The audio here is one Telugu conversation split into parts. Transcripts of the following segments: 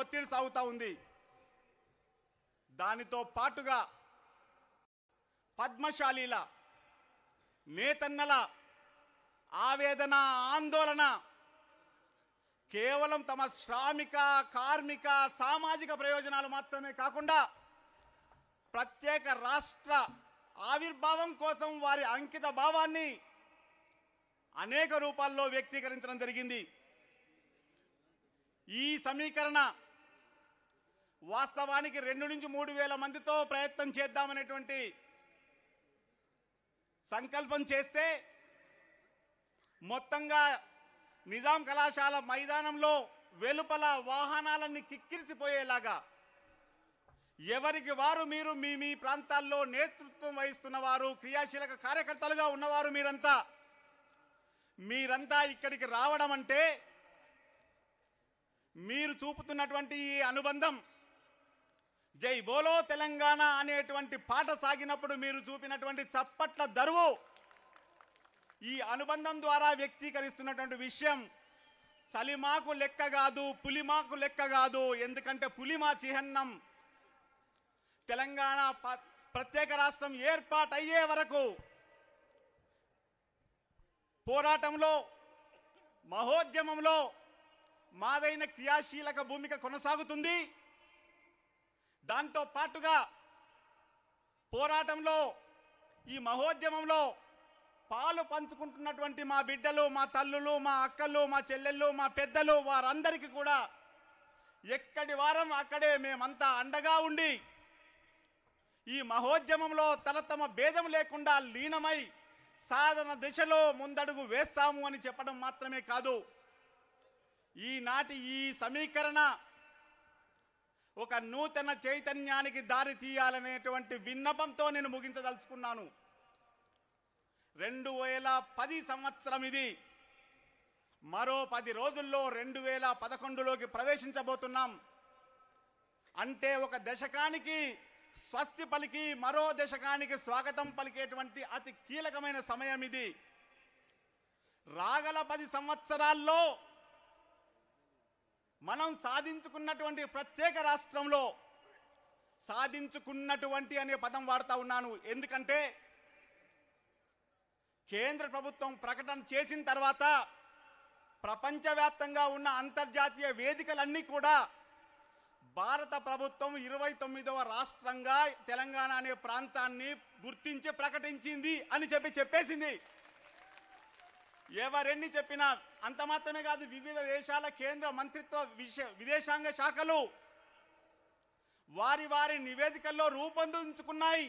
ఒత్తిడి సాగుతూ ఉంది. దానితో పాటుగా పద్మశాలీల నేతన్నల ఆవేదన, ఆందోళన కేవలం తమ శ్రామిక, కార్మిక, సామాజిక ప్రయోజనాలు మాత్రమే కాకుండా ప్రత్యేక రాష్ట్ర ఆవిర్భావం కోసం వారి అంకిత భావాన్ని అనేక రూపాల్లో వ్యక్తీకరించడం జరిగింది. ఈ సమీకరణ వాస్తవానికి 2 నుంచి 3 వేల మందితో ప్రయత్నం చేద్దామనేటువంటి సంకల్పం చేస్తే మొత్తంగా నిజాం కళాశాల మైదానంలో వెలుపల వాహనాలన్నీ కిక్కిరిసిపోయేలాగా ఎవరికి వారు మీరు మీ ప్రాంతాల్లో నేతృత్వం వహిస్తున్న వారు, క్రియాశీలక కార్యకర్తలుగా ఉన్నవారు మీరంతా ఇక్కడికి రావడం అంటే మీరు చూపుతున్నటువంటి ఈ అనుబంధం, జై బోలో తెలంగాణ అనేటువంటి పాట సాగినప్పుడు మీరు చూపినటువంటి చప్పట్ల దరువు ఈ అనుబంధం ద్వారా వ్యక్తీకరిస్తున్నటువంటి విషయం చలిమాకు లెక్క కాదు, పులిమాకు లెక్క కాదు. ఎందుకంటే పులిమా చిహ్నం తెలంగాణ ప్రత్యేక రాష్ట్రం ఏర్పాటయ్యే వరకు పోరాటంలో, మహోద్యమంలో మాదైన క్రియాశీలక భూమిక కొనసాగుతుంది. దాంతో పాటుగా పోరాటంలో, ఈ మహోద్యమంలో పాలు పంచుకుంటున్నటువంటి మా బిడ్డలు, మా తల్లులు, మా అక్కలు, మా చెల్లెళ్ళు, మా పెద్దలు, వారందరికీ కూడా ఎక్కడి వారం అక్కడే మేమంతా అండగా ఉండి ఈ మహోద్యమంలో తమ భేదం లేకుండా లీనమై సాధన దిశలో ముందడుగు వేస్తాము అని చెప్పడం మాత్రమే కాదు, ఈనాటి ఈ సమీకరణ ఒక నూతన చైతన్యానికి దారి తీయాలనేటువంటి విన్నపంతో నేను ముగించదలుచుకున్నాను. 2010 సంవత్సరం ఇది. మరో 10 రోజుల్లో 2011లోకి ప్రవేశించబోతున్నాం. అంటే ఒక దశకానికి స్వస్తి పలికి మరో దశకానికి స్వాగతం పలికేటువంటి అతి కీలకమైన సమయం ఇది. రాగల 10 సంవత్సరాల్లో మనం సాధించుకున్నటువంటి ప్రత్యేక రాష్ట్రంలో, సాధించుకున్నటువంటి అనే పదం వాడుతూ ఉన్నాను ఎందుకంటే కేంద్ర ప్రభుత్వం ప్రకటన చేసిన తర్వాత ప్రపంచవ్యాప్తంగా ఉన్న అంతర్జాతీయ వేదికలన్నీ కూడా భారత ప్రభుత్వం 29వ రాష్ట్రంగా తెలంగాణ అనే ప్రాంతాన్ని గుర్తించి ప్రకటించింది అని చెప్పేసింది. ఎవరెన్ని చెప్పినా అంత మాత్రమే కాదు, వివిధ దేశాల కేంద్ర మంత్రిత్వ విదేశాంగ శాఖలు వారి నివేదికల్లో రూపొందించుకున్నాయి.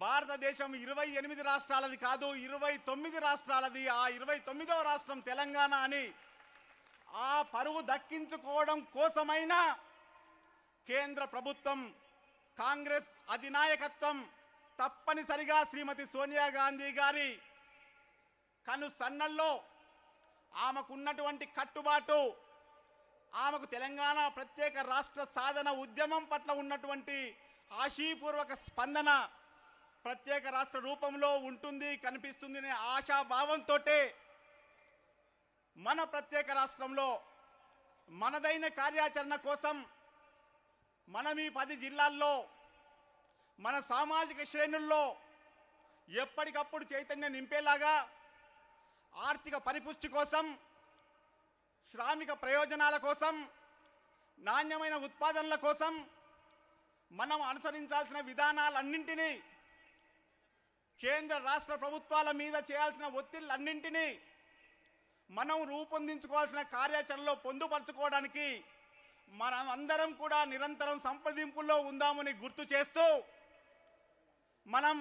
భారతదేశం 28 రాష్ట్రాలది కాదు, 29 రాష్ట్రాలది. ఆ 29వ రాష్ట్రం తెలంగాణ అని ఆ పరువు దక్కించుకోవడం కోసమైనా కేంద్ర ప్రభుత్వం, కాంగ్రెస్ అధినాయకత్వం తప్పనిసరిగా శ్రీమతి సోనియా గాంధీ గారి కనుసన్నల్లో ఆమెకున్నటువంటి కట్టుబాటు, ఆమెకు తెలంగాణ ప్రత్యేక రాష్ట్ర సాధన ఉద్యమం పట్ల ఉన్నటువంటి ఆశీపూర్వక స్పందన ప్రత్యేక రాష్ట్ర రూపంలో ఉంటుంది, కనిపిస్తుంది అనే ఆశాభావంతో మన ప్రత్యేక రాష్ట్రంలో మనదైన కార్యాచరణ కోసం మనం ఈ 10 జిల్లాల్లో మన సామాజిక శ్రేణుల్లో ఎప్పటికప్పుడు చైతన్యం నింపేలాగా ఆర్థిక పరిపుష్టి కోసం, శ్రామిక ప్రయోజనాల కోసం, నాణ్యమైన ఉత్పాదనల కోసం మనం అనుసరించాల్సిన విధానాలన్నింటినీ, కేంద్ర రాష్ట్ర ప్రభుత్వాల మీద చేయాల్సిన ఒత్తిళ్లన్నింటినీ మనం రూపొందించుకోవాల్సిన కార్యాచరణలో పొందుపరచుకోవడానికి మనం అందరం కూడా నిరంతరం సంప్రదింపుల్లో ఉందామని గుర్తు చేస్తూ, మనం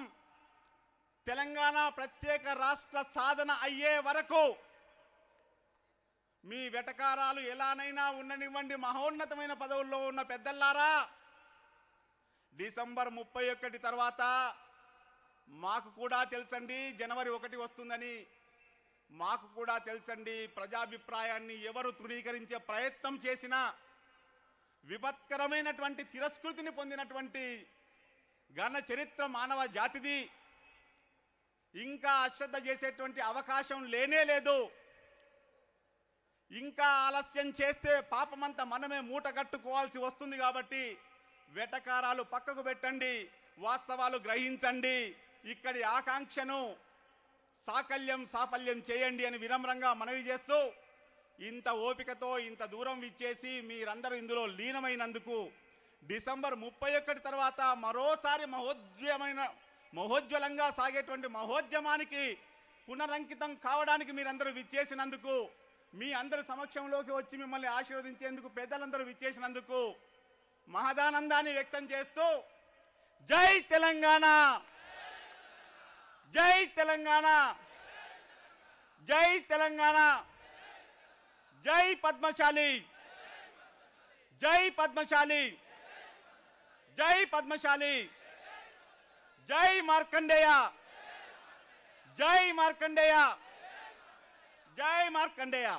తెలంగాణ ప్రత్యేక రాష్ట్ర సాధన అయ్యే వరకు మీ వెటకారాలు ఎలానైనా ఉండనివ్వండి, మహోన్నతమైన పదవుల్లో ఉన్న పెద్దల్లారా, డిసెంబర్ 31 తర్వాత మాకు కూడా తెలుసండి జనవరి 1 వస్తుందని. మాకు కూడా తెలుసండి ప్రజాభిప్రాయాన్ని ఎవరు తృణీకరించే ప్రయత్నం చేసినా విపత్కరమైనటువంటి తిరస్కృతిని పొందినటువంటి ఘన చరిత్ర మానవ జాతిది. ఇంకా అశ్రద్ధ చేసేటువంటి అవకాశం లేనే లేదు. ఇంకా ఆలస్యం చేస్తే పాపమంతా మనమే మూట కట్టుకోవాల్సి వస్తుంది. కాబట్టి వెటకారాలు పక్కకు పెట్టండి, వాస్తవాలు గ్రహించండి, ఇక్కడి ఆకాంక్షను సాఫల్యం చేయండి అని వినమ్రంగా మనవి చేస్తూ, ఇంత ఓపికతో ఇంత దూరం విచ్చేసి మీరందరూ ఇందులో లీనమైనందుకు, డిసెంబర్ 31 తర్వాత మరోసారి మహోజ్వలంగా సాగేటువంటి మహోద్యమానికి పునరంకితం కావడానికి మీరందరూ విచ్చేసినందుకు, మీ అందరి సమక్షంలోకి వచ్చి మిమ్మల్ని ఆశీర్వదించేందుకు పెద్దలందరూ విచ్చేసినందుకు మహదానందాన్ని వ్యక్తం చేస్తూ, జై తెలంగాణ, జై తెలంగాణ, జై తెలంగాణ, జై పద్మశాలి, జై పద్మశాలి, జై పద్మశాలి, జై మార్కండేయ, జై మార్కండేయ, జై మార్కండేయ.